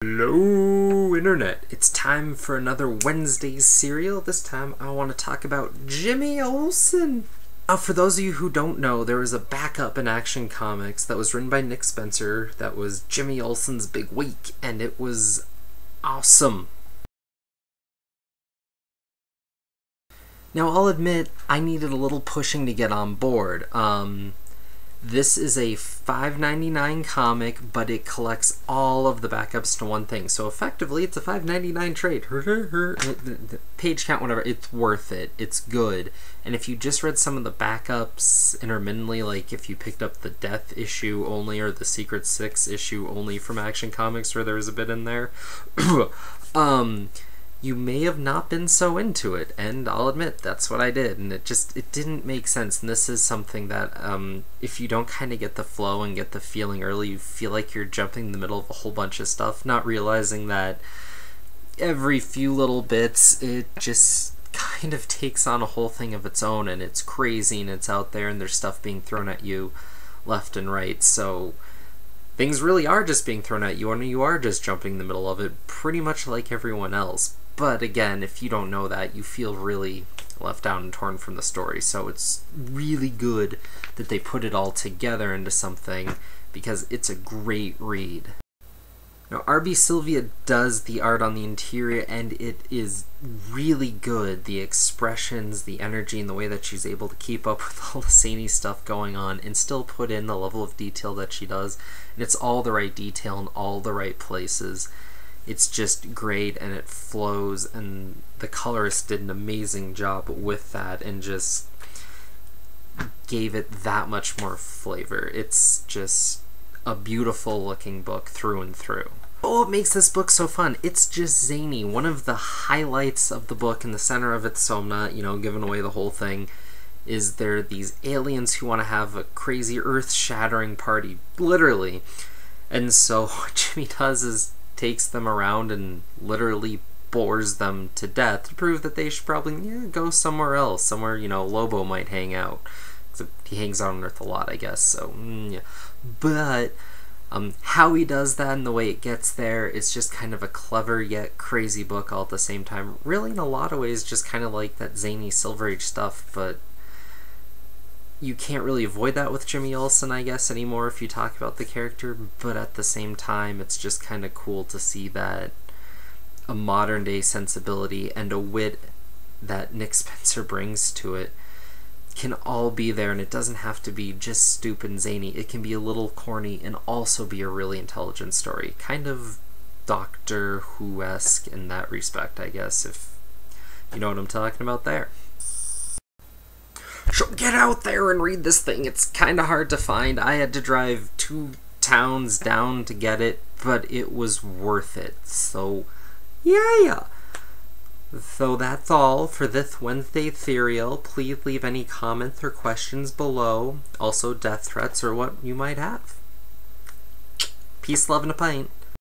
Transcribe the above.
Hello Internet, it's time for another Wednesday serial. This time I want to talk about Jimmy Olsen. Now for those of you who don't know, there was a backup in Action Comics that was written by Nick Spencer that was Jimmy Olsen's Big Week, and it was awesome. Now I'll admit I needed a little pushing to get on board. This is a $5.99 comic, but it collects all of the backups to one thing. So effectively, it's a $5.99 trade. Page count, whatever, it's worth it. It's good. And if you just read some of the backups intermittently, like if you picked up the Death issue only or the Secret Six issue only from Action Comics where there was a bit in there, you may have not been so into it, and I'll admit that's what I did, and it didn't make sense. And this is something that if you don't kind of get the flow and get the feeling early, you feel like you're jumping in the middle of a whole bunch of stuff, not realizing that every few little bits it just kind of takes on a whole thing of its own, and it's crazy and it's out there and there's stuff being thrown at you left and right. So things really are just being thrown at you, and you are just jumping in the middle of it pretty much like everyone else. But again, if you don't know that, you feel really left out and torn from the story. So it's really good that they put it all together into something, because it's a great read. Now, R.B. Silva does the art on the interior, and it is really good. The expressions, the energy, and the way that she's able to keep up with all the zany stuff going on and still put in the level of detail that she does. And it's all the right detail in all the right places. It's just great, and it flows, and the colorist did an amazing job with that and just gave it that much more flavor. It's just a beautiful looking book through and through. Oh, what makes this book so fun? It's just zany. One of the highlights of the book in the center of it, so I'm not, giving away the whole thing, is there are these aliens who want to have a crazy earth-shattering party, literally. And so what Jimmy does is takes them around and literally bores them to death to prove that they should probably go somewhere else, somewhere, Lobo might hang out. Except he hangs out on Earth a lot, I guess, so, yeah. But how he does that and the way it gets there, it's just kind of a clever yet crazy book all at the same time. Really, in a lot of ways, just kind of like that zany Silver Age stuff, but you can't really avoid that with Jimmy Olsen, I guess, anymore if you talk about the character, but at the same time, it's just kind of cool to see that a modern-day sensibility and a wit that Nick Spencer brings to it can all be there, and it doesn't have to be just stupid and zany. It can be a little corny and also be a really intelligent story. Kind of Doctor Who-esque in that respect, I guess, if you know what I'm talking about there. So get out there and read this thing. It's kind of hard to find. I had to drive 2 towns down to get it, but it was worth it. So, yeah. So that's all for this Wednesday serial. Please leave any comments or questions below. Also death threats or what you might have. Peace, love, and a pint.